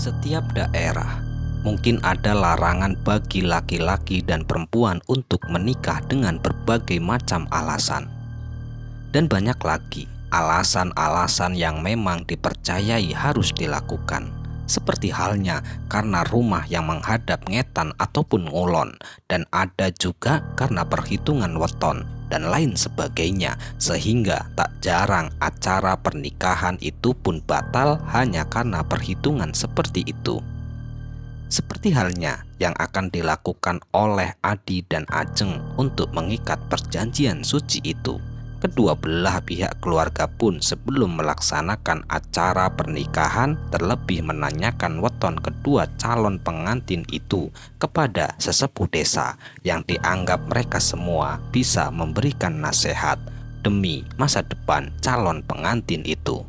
setiap daerah, mungkin ada larangan bagi laki-laki dan perempuan untuk menikah dengan berbagai macam alasan. Dan banyak lagi alasan-alasan yang memang dipercayai harus dilakukan. Seperti halnya karena rumah yang menghadap ngetan ataupun ngulon, dan ada juga karena perhitungan weton dan lain sebagainya, sehingga tak jarang acara pernikahan itu pun batal hanya karena perhitungan seperti itu. Seperti halnya yang akan dilakukan oleh Adi dan Ajeng untuk mengikat perjanjian suci itu. Kedua belah pihak keluarga pun sebelum melaksanakan acara pernikahan terlebih menanyakan weton kedua calon pengantin itu kepada sesepuh desa yang dianggap mereka semua bisa memberikan nasihat demi masa depan calon pengantin itu.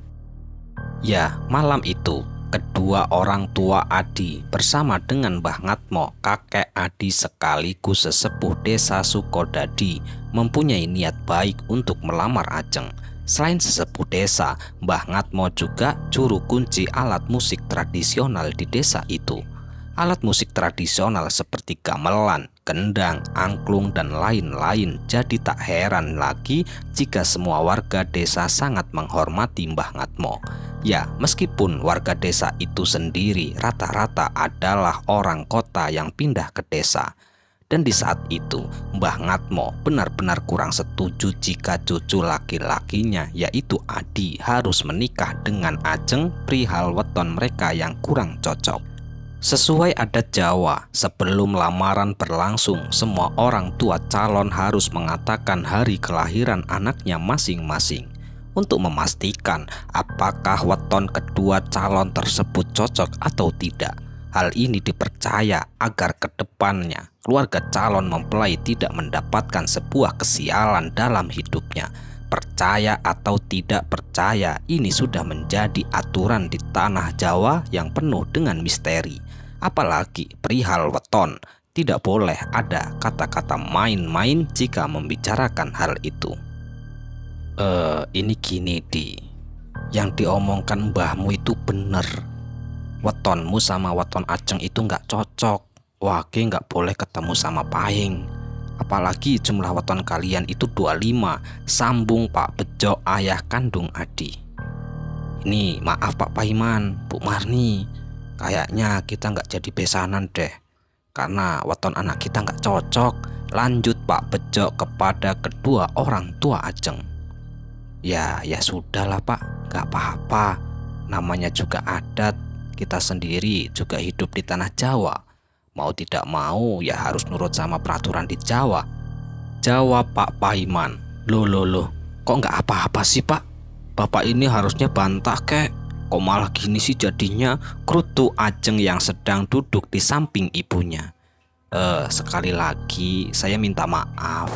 Ya, malam itu kedua orang tua Adi bersama dengan Mbah Ngatmo, kakek Adi sekaligus sesepuh desa Sukodadi, mempunyai niat baik untuk melamar Ajeng. Selain sesepuh desa, Mbah Ngatmo juga juru kunci alat musik tradisional di desa itu. Alat musik tradisional seperti gamelan, gendang, angklung, dan lain-lain. Jadi tak heran lagi jika semua warga desa sangat menghormati Mbah Ngatmo. Ya, meskipun warga desa itu sendiri rata-rata adalah orang kota yang pindah ke desa. Dan di saat itu, Mbah Ngatmo benar-benar kurang setuju jika cucu laki-lakinya, yaitu Adi, harus menikah dengan Ajeng perihal weton mereka yang kurang cocok. Sesuai adat Jawa, sebelum lamaran berlangsung, semua orang tua calon harus mengatakan hari kelahiran anaknya masing-masing untuk memastikan apakah weton kedua calon tersebut cocok atau tidak. Hal ini dipercaya agar ke depannya keluarga calon mempelai tidak mendapatkan sebuah kesialan dalam hidupnya. Percaya atau tidak percaya, ini sudah menjadi aturan di tanah Jawa yang penuh dengan misteri. Apalagi perihal weton, tidak boleh ada kata-kata main-main jika membicarakan hal itu. Ini gini Di, yang diomongkan mbahmu itu bener. Wetonmu sama weton Ajeng itu nggak cocok. Wage nggak boleh ketemu sama Paing. Apalagi jumlah weton kalian itu 25. Sambung Pak Bejo, ayah kandung Adi. Ini maaf Pak Paiman, Bu Marni, kayaknya kita nggak jadi besanan deh, karena weton anak kita nggak cocok. Lanjut Pak Bejo kepada kedua orang tua Ajeng. Ya sudahlah Pak, nggak apa-apa. Namanya juga adat, kita sendiri juga hidup di tanah Jawa. Mau tidak mau ya harus nurut sama peraturan di Jawa. Jawab Pak Paiman. Loh, kok nggak apa-apa sih Pak? Bapak ini harusnya bantah kek. Kok malah gini sih jadinya? Kerutu Ajeng yang sedang duduk di samping ibunya. Sekali lagi saya minta maaf.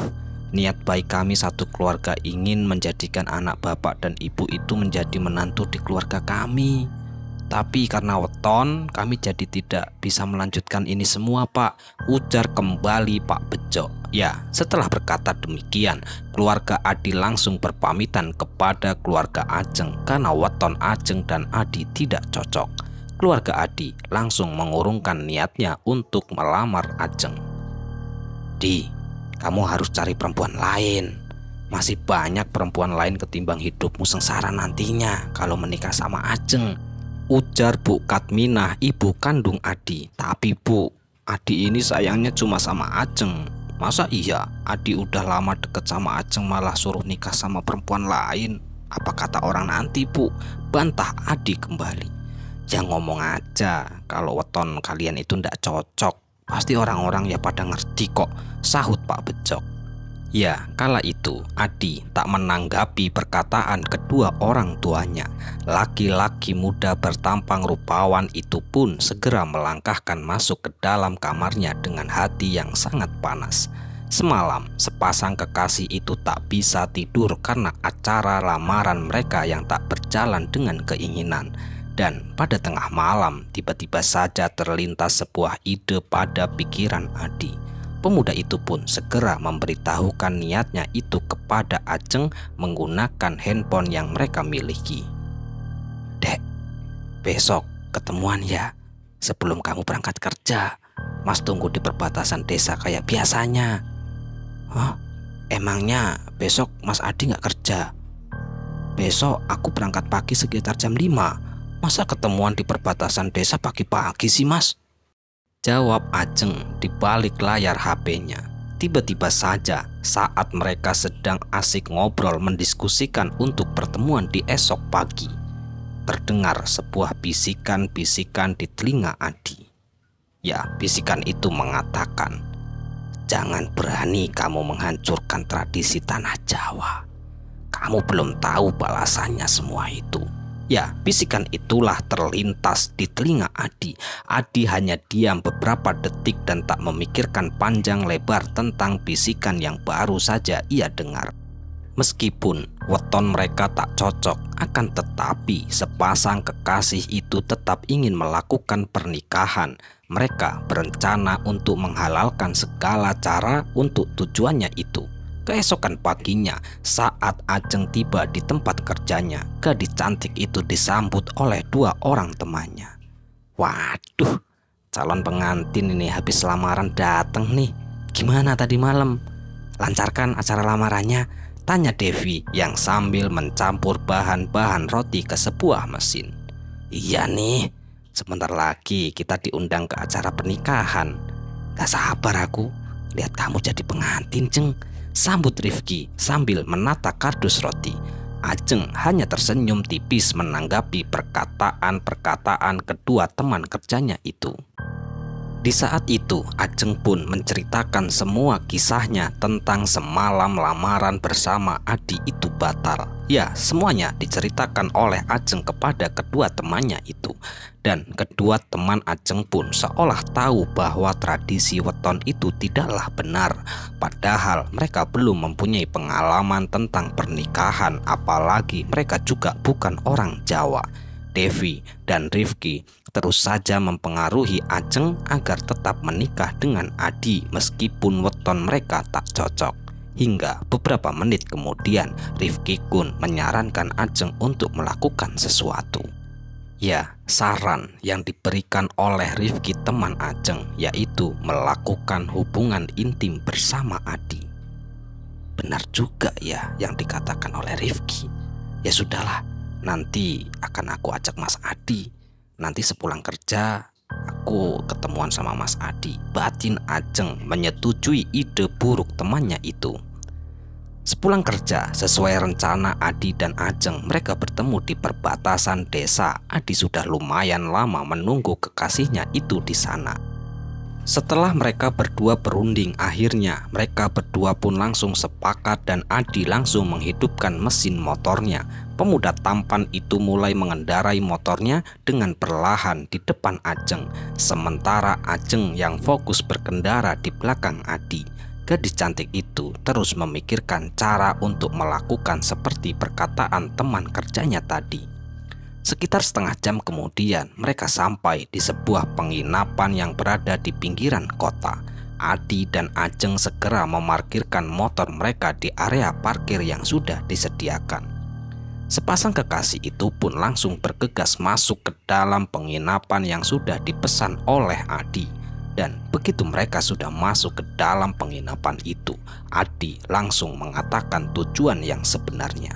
Niat baik kami satu keluarga ingin menjadikan anak bapak dan ibu itu menjadi menantu di keluarga kami. Tapi karena weton, kami jadi tidak bisa melanjutkan ini semua Pak, ujar kembali Pak Bejo. Ya, setelah berkata demikian, keluarga Adi langsung berpamitan kepada keluarga Ajeng karena weton Ajeng dan Adi tidak cocok. Keluarga Adi langsung mengurungkan niatnya untuk melamar Ajeng. Di, kamu harus cari perempuan lain. Masih banyak perempuan lain ketimbang hidupmu sengsara nantinya kalau menikah sama Ajeng, ujar Bu Katminah, ibu kandung Adi. Tapi Bu, Adi ini sayangnya cuma sama Ajeng. Masa iya Adi udah lama deket sama Ajeng malah suruh nikah sama perempuan lain? Apa kata orang nanti Bu? Bantah Adi kembali. Ya ngomong aja, kalau weton kalian itu ndak cocok, pasti orang-orang ya pada ngerti kok, sahut Pak Bejo. Ya, kala itu Adi tak menanggapi perkataan kedua orang tuanya. Laki-laki muda bertampang rupawan itu pun segera melangkahkan masuk ke dalam kamarnya dengan hati yang sangat panas. Semalam sepasang kekasih itu tak bisa tidur karena acara lamaran mereka yang tak berjalan dengan keinginan. Dan pada tengah malam tiba-tiba saja terlintas sebuah ide pada pikiran Adi. Pemuda itu pun segera memberitahukan niatnya itu kepada Ajeng menggunakan handphone yang mereka miliki. Dek, besok ketemuan ya, sebelum kamu berangkat kerja. Mas tunggu di perbatasan desa kayak biasanya. Hah? Emangnya besok Mas Adi nggak kerja? Besok aku berangkat pagi sekitar jam 5. Masa ketemuan di perbatasan desa pagi-pagi sih, Mas? Jawab Ajeng di balik layar HP-nya. Tiba-tiba saja saat mereka sedang asik ngobrol mendiskusikan untuk pertemuan di esok pagi, terdengar sebuah bisikan-bisikan di telinga Adi. Ya, bisikan itu mengatakan, "Jangan berani kamu menghancurkan tradisi tanah Jawa. Kamu belum tahu balasannya semua itu." Ya, bisikan itulah terlintas di telinga Adi. Adi hanya diam beberapa detik dan tak memikirkan panjang lebar tentang bisikan yang baru saja ia dengar. Meskipun weton mereka tak cocok, akan tetapi sepasang kekasih itu tetap ingin melakukan pernikahan. Mereka berencana untuk menghalalkan segala cara untuk tujuannya itu. Keesokan paginya, saat Ajeng tiba di tempat kerjanya, gadis cantik itu disambut oleh 2 orang temannya. Waduh, calon pengantin ini habis lamaran dateng nih. Gimana tadi malam? Lancarkan acara lamarannya? Tanya Devi yang sambil mencampur bahan-bahan roti ke sebuah mesin. Iya nih, sebentar lagi kita diundang ke acara pernikahan. Gak sabar aku lihat kamu jadi pengantin, Jeng, sambut Rifki sambil menata kardus roti. Ajeng hanya tersenyum tipis menanggapi perkataan-perkataan kedua teman kerjanya itu. Di saat itu, Ajeng pun menceritakan semua kisahnya tentang semalam lamaran bersama Adi itu batal. Ya, semuanya diceritakan oleh Ajeng kepada kedua temannya itu. Dan kedua teman Ajeng pun seolah tahu bahwa tradisi weton itu tidaklah benar. Padahal mereka belum mempunyai pengalaman tentang pernikahan, apalagi mereka juga bukan orang Jawa. Devi dan Rifki terus saja mempengaruhi Ajeng agar tetap menikah dengan Adi meskipun weton mereka tak cocok. Hingga beberapa menit kemudian Rifki pun menyarankan Ajeng untuk melakukan sesuatu. Ya, saran yang diberikan oleh Rifki teman Ajeng yaitu melakukan hubungan intim bersama Adi. Benar juga ya yang dikatakan oleh Rifki. Ya sudahlah, nanti akan aku ajak Mas Adi. Nanti sepulang kerja aku ketemuan sama Mas Adi. Batin Ajeng menyetujui ide buruk temannya itu. Sepulang kerja, sesuai rencana Adi dan Ajeng, mereka bertemu di perbatasan desa. Adi sudah lumayan lama menunggu kekasihnya itu di sana. Setelah mereka berdua berunding, akhirnya mereka berdua pun langsung sepakat dan Adi langsung menghidupkan mesin motornya. Pemuda tampan itu mulai mengendarai motornya dengan perlahan di depan Ajeng, sementara Ajeng yang fokus berkendara di belakang Adi. Gadis cantik itu terus memikirkan cara untuk melakukan seperti perkataan teman kerjanya tadi. Sekitar setengah jam kemudian mereka sampai di sebuah penginapan yang berada di pinggiran kota. Adi dan Ajeng segera memarkirkan motor mereka di area parkir yang sudah disediakan. Sepasang kekasih itu pun langsung bergegas masuk ke dalam penginapan yang sudah dipesan oleh Adi. Dan begitu mereka sudah masuk ke dalam penginapan itu, Adi langsung mengatakan tujuan yang sebenarnya.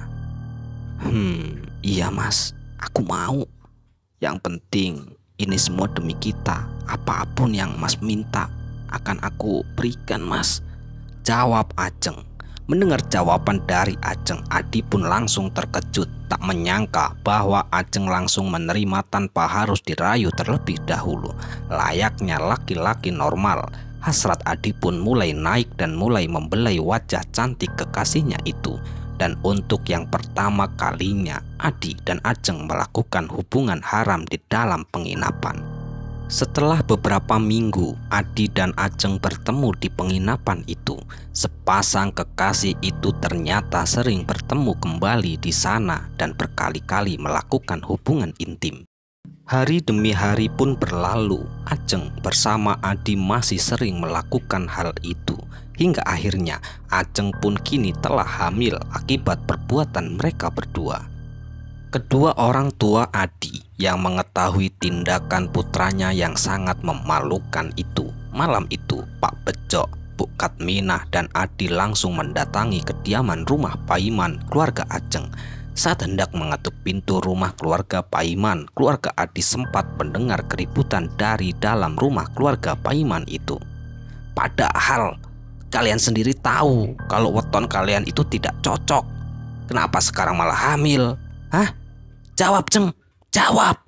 Iya mas, aku mau. Yang penting ini semua demi kita. Apapun yang mas minta akan aku berikan mas, jawab Ajeng. Mendengar jawaban dari Ajeng, Adi pun langsung terkejut. Tak menyangka bahwa Ajeng langsung menerima tanpa harus dirayu terlebih dahulu. Layaknya laki-laki normal, hasrat Adi pun mulai naik dan mulai membelai wajah cantik kekasihnya itu. Dan untuk yang pertama kalinya, Adi dan Ajeng melakukan hubungan haram di dalam penginapan. Setelah beberapa minggu, Adi dan Ajeng bertemu di penginapan itu. Sepasang kekasih itu ternyata sering bertemu kembali di sana dan berkali-kali melakukan hubungan intim. Hari demi hari pun berlalu, Ajeng bersama Adi masih sering melakukan hal itu. Hingga akhirnya Ajeng pun kini telah hamil akibat perbuatan mereka berdua. Kedua orang tua Adi, yang mengetahui tindakan putranya yang sangat memalukan itu. Malam itu Pak Bejo, Bu Katminah, dan Adi langsung mendatangi kediaman rumah Paiman, keluarga Ajeng. Saat hendak mengetuk pintu rumah keluarga Paiman, keluarga Adi sempat mendengar keributan dari dalam rumah keluarga Paiman itu. Padahal kalian sendiri tahu kalau weton kalian itu tidak cocok. Kenapa sekarang malah hamil? Hah? Jawab, Jeng, jawab!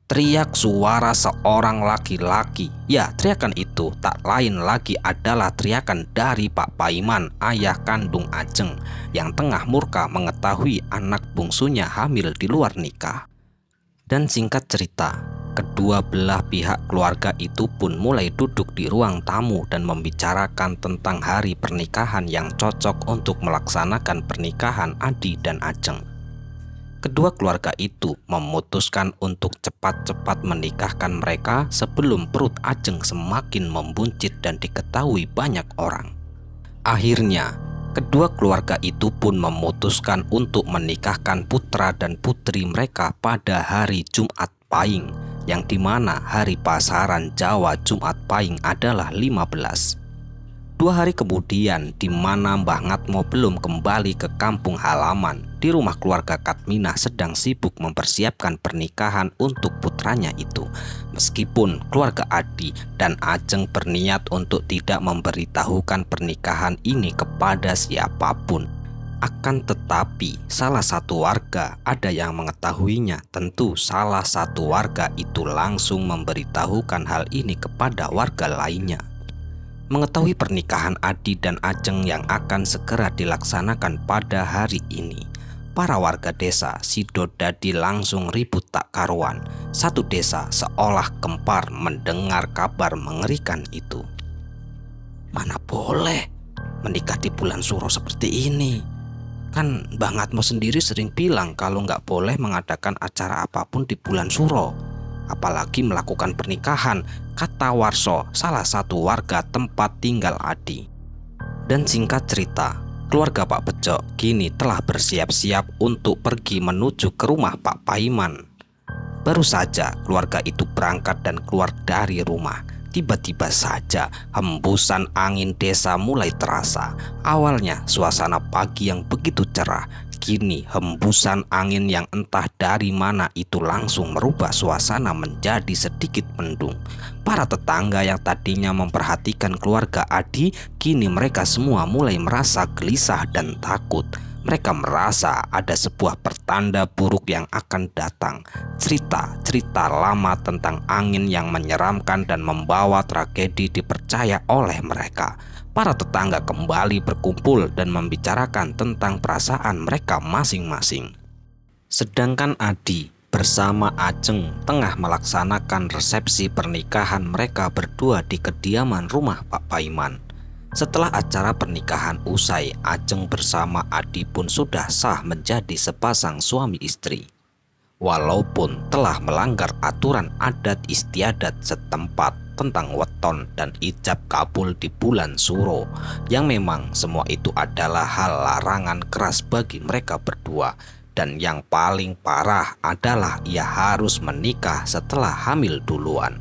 Teriak suara seorang laki-laki. Ya, teriakan itu tak lain lagi adalah teriakan dari Pak Paiman, ayah kandung Ajeng, yang tengah murka mengetahui anak bungsunya hamil di luar nikah. Dan singkat cerita, kedua belah pihak keluarga itu pun mulai duduk di ruang tamu dan membicarakan tentang hari pernikahan yang cocok untuk melaksanakan pernikahan Adi dan Ajeng. Kedua keluarga itu memutuskan untuk cepat-cepat menikahkan mereka sebelum perut Ajeng semakin membuncit dan diketahui banyak orang. Akhirnya, kedua keluarga itu pun memutuskan untuk menikahkan putra dan putri mereka pada hari Jumat Pahing, yang dimana hari pasaran Jawa Jumat Pahing adalah 15. 2 hari kemudian, di mana Mbah Ngatmo belum kembali ke kampung halaman, di rumah keluarga Katminah sedang sibuk mempersiapkan pernikahan untuk putranya itu. Meskipun keluarga Adi dan Ajeng berniat untuk tidak memberitahukan pernikahan ini kepada siapapun, akan tetapi salah satu warga ada yang mengetahuinya. Tentu salah satu warga itu langsung memberitahukan hal ini kepada warga lainnya. Mengetahui pernikahan Adi dan Ajeng yang akan segera dilaksanakan pada hari ini, para warga desa Sidodadi langsung ribut tak karuan. Satu desa seolah gempar mendengar kabar mengerikan itu. Mana boleh menikah di bulan Suro seperti ini? Kan Mbah Ngatmo sendiri sering bilang kalau nggak boleh mengadakan acara apapun di bulan Suro, apalagi melakukan pernikahan, kata Warso, salah satu warga tempat tinggal Adi. Dan singkat cerita, keluarga Pak Bejo kini telah bersiap-siap untuk pergi menuju ke rumah Pak Paiman. Baru saja keluarga itu berangkat dan keluar dari rumah, tiba-tiba saja hembusan angin desa mulai terasa. Awalnya suasana pagi yang begitu cerah, kini hembusan angin yang entah dari mana itu langsung merubah suasana menjadi sedikit mendung. Para tetangga yang tadinya memperhatikan keluarga Adi, kini mereka semua mulai merasa gelisah dan takut. Mereka merasa ada sebuah pertanda buruk yang akan datang. Cerita-cerita lama tentang angin yang menyeramkan dan membawa tragedi dipercaya oleh mereka. Para tetangga kembali berkumpul dan membicarakan tentang perasaan mereka masing-masing. Sedangkan Adi bersama Ajeng tengah melaksanakan resepsi pernikahan mereka berdua di kediaman rumah Pak Paiman. Setelah acara pernikahan usai, Ajeng bersama Adi pun sudah sah menjadi sepasang suami istri. Walaupun telah melanggar aturan adat istiadat setempat tentang weton dan ijab kabul di bulan Suro, yang memang semua itu adalah hal larangan keras bagi mereka berdua. Dan yang paling parah adalah ia harus menikah setelah hamil duluan.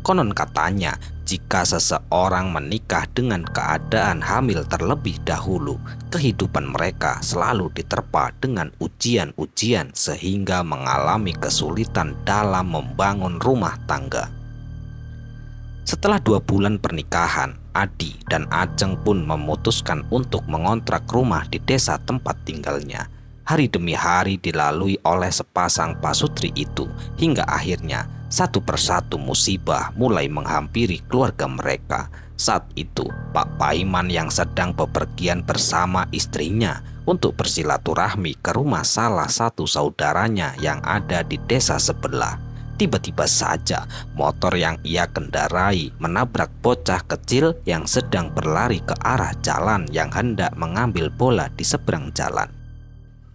Konon katanya, jika seseorang menikah dengan keadaan hamil terlebih dahulu, kehidupan mereka selalu diterpa dengan ujian-ujian sehingga mengalami kesulitan dalam membangun rumah tangga. Setelah 2 bulan pernikahan, Adi dan Ajeng pun memutuskan untuk mengontrak rumah di desa tempat tinggalnya. Hari demi hari dilalui oleh sepasang pasutri itu, hingga akhirnya satu persatu musibah mulai menghampiri keluarga mereka. Saat itu Pak Paiman yang sedang bepergian bersama istrinya untuk bersilaturahmi ke rumah salah satu saudaranya yang ada di desa sebelah. Tiba-tiba saja motor yang ia kendarai menabrak bocah kecil yang sedang berlari ke arah jalan yang hendak mengambil bola di seberang jalan.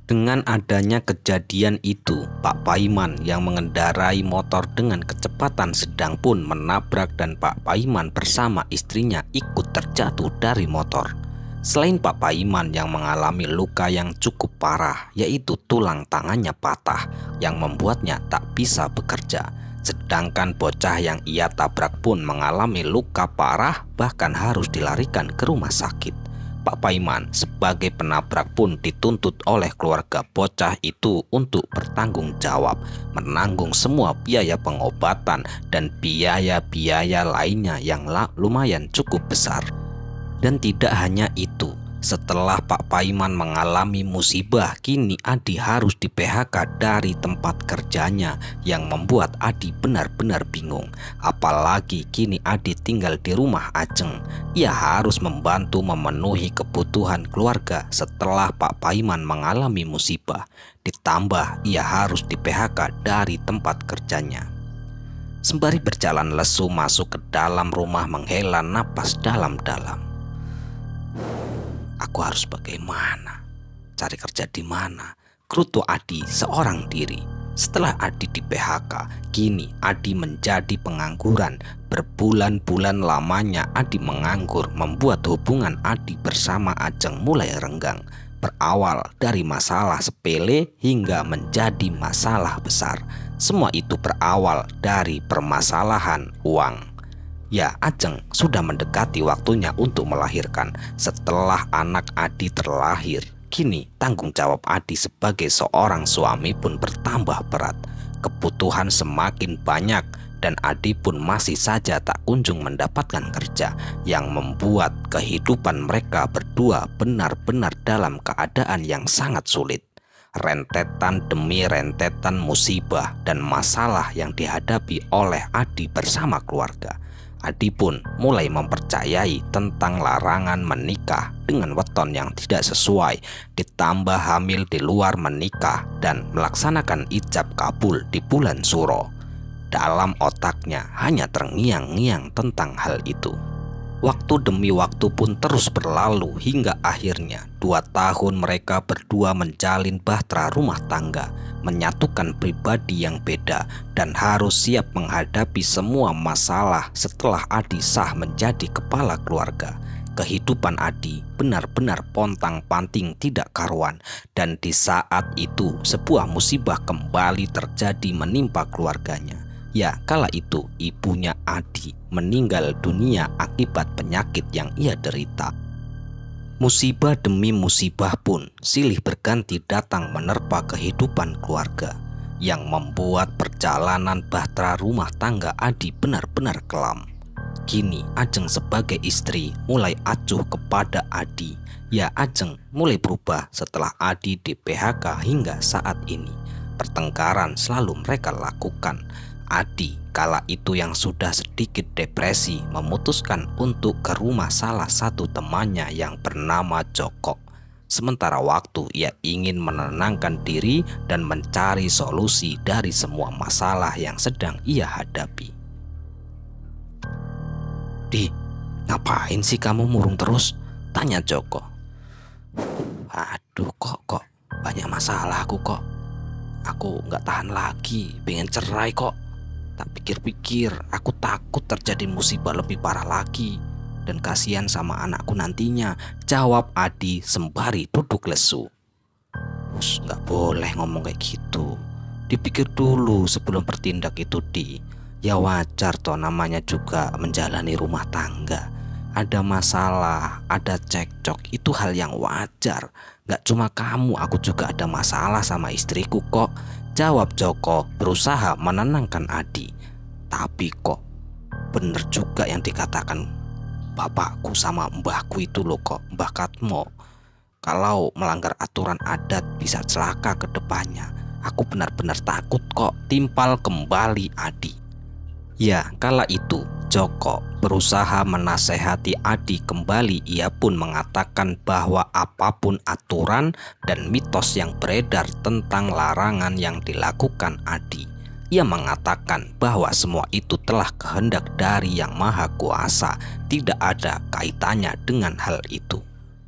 Dengan adanya kejadian itu, Pak Paiman yang mengendarai motor dengan kecepatan sedang pun menabrak dan Pak Paiman bersama istrinya ikut terjatuh dari motor. Selain Pak Paiman yang mengalami luka yang cukup parah, yaitu tulang tangannya patah yang membuatnya tak bisa bekerja, sedangkan bocah yang ia tabrak pun mengalami luka parah bahkan harus dilarikan ke rumah sakit. Pak Paiman sebagai penabrak pun dituntut oleh keluarga bocah itu untuk bertanggung jawab, menanggung semua biaya pengobatan dan biaya-biaya lainnya yang lumayan cukup besar. Dan tidak hanya itu, setelah Pak Paiman mengalami musibah, kini Adi harus di PHK dari tempat kerjanya yang membuat Adi benar-benar bingung. Apalagi kini Adi tinggal di rumah Ajeng. Ia harus membantu memenuhi kebutuhan keluarga setelah Pak Paiman mengalami musibah. Ditambah ia harus di PHK dari tempat kerjanya. Sembari berjalan lesu masuk ke dalam rumah menghela napas dalam-dalam. Aku harus bagaimana? Cari kerja di mana? Gerutu Adi seorang diri. Setelah Adi di PHK, kini Adi menjadi pengangguran. Berbulan-bulan lamanya Adi menganggur, membuat hubungan Adi bersama Ajeng mulai renggang. Berawal dari masalah sepele hingga menjadi masalah besar. Semua itu berawal dari permasalahan uang. Ya, Ajeng sudah mendekati waktunya untuk melahirkan. Setelah anak Adi terlahir, kini tanggung jawab Adi sebagai seorang suami pun bertambah berat. Kebutuhan semakin banyak dan Adi pun masih saja tak kunjung mendapatkan kerja, yang membuat kehidupan mereka berdua benar-benar dalam keadaan yang sangat sulit. Rentetan demi rentetan musibah dan masalah yang dihadapi oleh Adi bersama keluarga. Adi pun mulai mempercayai tentang larangan menikah dengan weton yang tidak sesuai, ditambah hamil di luar menikah dan melaksanakan ijab kabul di bulan Suro. Dalam otaknya hanya terngiang-ngiang tentang hal itu. Waktu demi waktu pun terus berlalu hingga akhirnya 2 tahun mereka berdua menjalin bahtera rumah tangga, menyatukan pribadi yang beda dan harus siap menghadapi semua masalah setelah Adi sah menjadi kepala keluarga. Kehidupan Adi benar-benar pontang-panting tidak karuan, dan di saat itu sebuah musibah kembali terjadi menimpa keluarganya. Ya, kala itu ibunya Adi meninggal dunia akibat penyakit yang ia derita. Musibah demi musibah pun silih berganti datang menerpa kehidupan keluarga, yang membuat perjalanan bahtera rumah tangga Adi benar-benar kelam. Kini Ajeng sebagai istri mulai acuh kepada Adi. Ya, Ajeng mulai berubah setelah Adi di PHK hingga saat ini. Pertengkaran selalu mereka lakukan. Adi kala itu yang sudah sedikit depresi memutuskan untuk ke rumah salah satu temannya yang bernama Joko. Sementara waktu ia ingin menenangkan diri dan mencari solusi dari semua masalah yang sedang ia hadapi. "Di, ngapain sih kamu murung terus?" tanya Joko. "Aduh, kok banyak masalah aku kok. Aku nggak tahan lagi, pengen cerai kok. Tak pikir-pikir, aku takut terjadi musibah lebih parah lagi. Dan kasihan sama anakku nantinya," jawab Adi sembari duduk lesu. Nggak boleh ngomong kayak gitu. Dipikir dulu sebelum bertindak itu, Di. Ya wajar toh, namanya juga menjalani rumah tangga. Ada masalah, ada cekcok, itu hal yang wajar. Nggak cuma kamu, aku juga ada masalah sama istriku kok, jawab Joko berusaha menenangkan Adi. Tapi kok bener juga yang dikatakan bapakku sama mbahku itu loh kok, Mbah Katmo. Kalau melanggar aturan adat bisa celaka ke depannya. Aku benar-benar takut kok, timpal kembali Adi. Ya, kala itu Joko berusaha menasehati Adi kembali. Ia pun mengatakan bahwa apapun aturan dan mitos yang beredar tentang larangan yang dilakukan Adi, ia mengatakan bahwa semua itu telah kehendak dari Yang Maha Kuasa, tidak ada kaitannya dengan hal itu.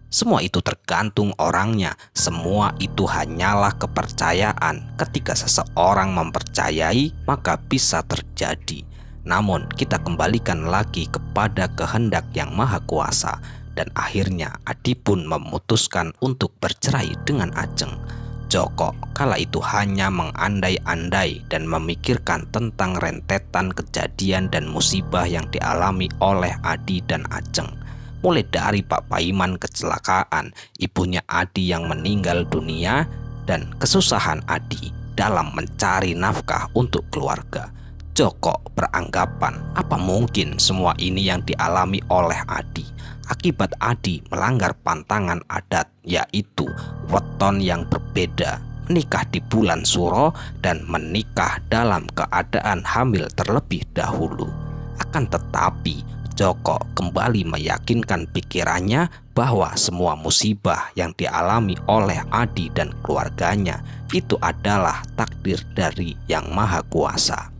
Semua itu tergantung orangnya, semua itu hanyalah kepercayaan. Ketika seseorang mempercayai, maka bisa terjadi. Namun kita kembalikan lagi kepada kehendak Yang Maha Kuasa, dan akhirnya Adi pun memutuskan untuk bercerai dengan Ajeng. Joko kala itu hanya mengandai-andai dan memikirkan tentang rentetan kejadian dan musibah yang dialami oleh Adi dan Ajeng. Mulai dari Pak Paiman kecelakaan, ibunya Adi yang meninggal dunia, dan kesusahan Adi dalam mencari nafkah untuk keluarga. Joko beranggapan apa mungkin semua ini yang dialami oleh Adi akibat Adi melanggar pantangan adat, yaitu weton yang berbeda, menikah di bulan Suro dan menikah dalam keadaan hamil terlebih dahulu. Akan tetapi Joko kembali meyakinkan pikirannya bahwa semua musibah yang dialami oleh Adi dan keluarganya itu adalah takdir dari Yang Maha Kuasa.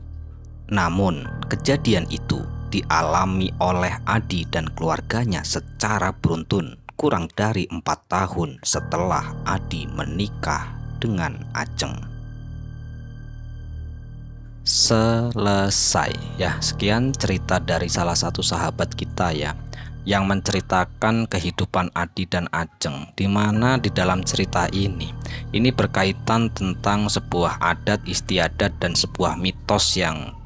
Namun kejadian itu dialami oleh Adi dan keluarganya secara beruntun kurang dari 4 tahun setelah Adi menikah dengan Ajeng. Selesai ya. Sekian cerita dari salah satu sahabat kita ya, yang menceritakan kehidupan Adi dan Ajeng, dimana di dalam cerita ini berkaitan tentang sebuah adat istiadat dan sebuah mitos yang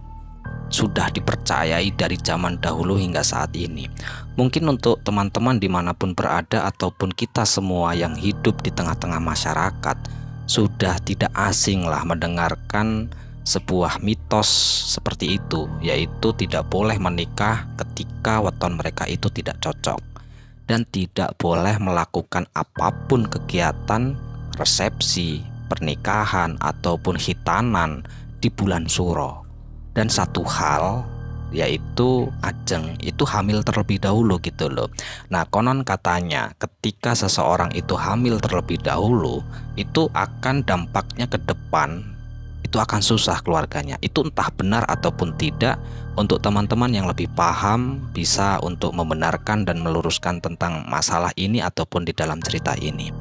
sudah dipercayai dari zaman dahulu hingga saat ini. Mungkin untuk teman-teman dimanapun berada ataupun kita semua yang hidup di tengah-tengah masyarakat sudah tidak asing lah mendengarkan sebuah mitos seperti itu, yaitu tidak boleh menikah ketika weton mereka itu tidak cocok, dan tidak boleh melakukan apapun kegiatan resepsi, pernikahan ataupun hitanan di bulan Suro. Dan satu hal, yaitu Ajeng itu hamil terlebih dahulu gitu loh. Nah, konon katanya ketika seseorang itu hamil terlebih dahulu, itu akan dampaknya ke depan itu akan susah keluarganya. Itu entah benar ataupun tidak. Untuk teman-teman yang lebih paham bisa untuk membenarkan dan meluruskan tentang masalah ini ataupun di dalam cerita ini.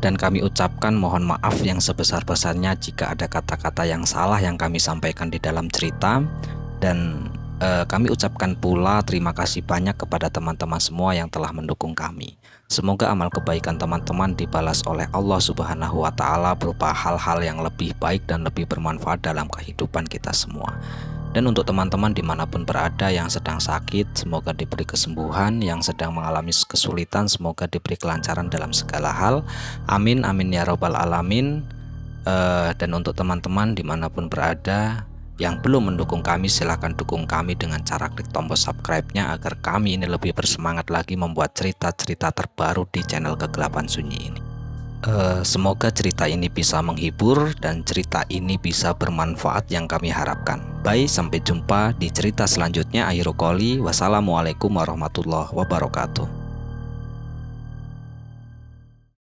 Dan kami ucapkan mohon maaf yang sebesar-besarnya jika ada kata-kata yang salah yang kami sampaikan di dalam cerita. Dan kami ucapkan pula terima kasih banyak kepada teman-teman semua yang telah mendukung kami. Semoga amal kebaikan teman-teman dibalas oleh Allah Subhanahu wa Ta'ala berupa hal-hal yang lebih baik dan lebih bermanfaat dalam kehidupan kita semua. Dan untuk teman-teman dimanapun berada yang sedang sakit, semoga diberi kesembuhan. Yang sedang mengalami kesulitan, semoga diberi kelancaran dalam segala hal. Amin, amin ya robbal alamin. Dan untuk teman-teman dimanapun berada yang belum mendukung kami, silahkan dukung kami dengan cara klik tombol subscribe-nya agar kami ini lebih bersemangat lagi membuat cerita-cerita terbaru di channel Kegelapan Sunyi ini. Semoga cerita ini bisa menghibur dan cerita ini bisa bermanfaat yang kami harapkan. Baik, sampai jumpa di cerita selanjutnya. Akhirul qouli, wassalamualaikum warahmatullahi wabarakatuh.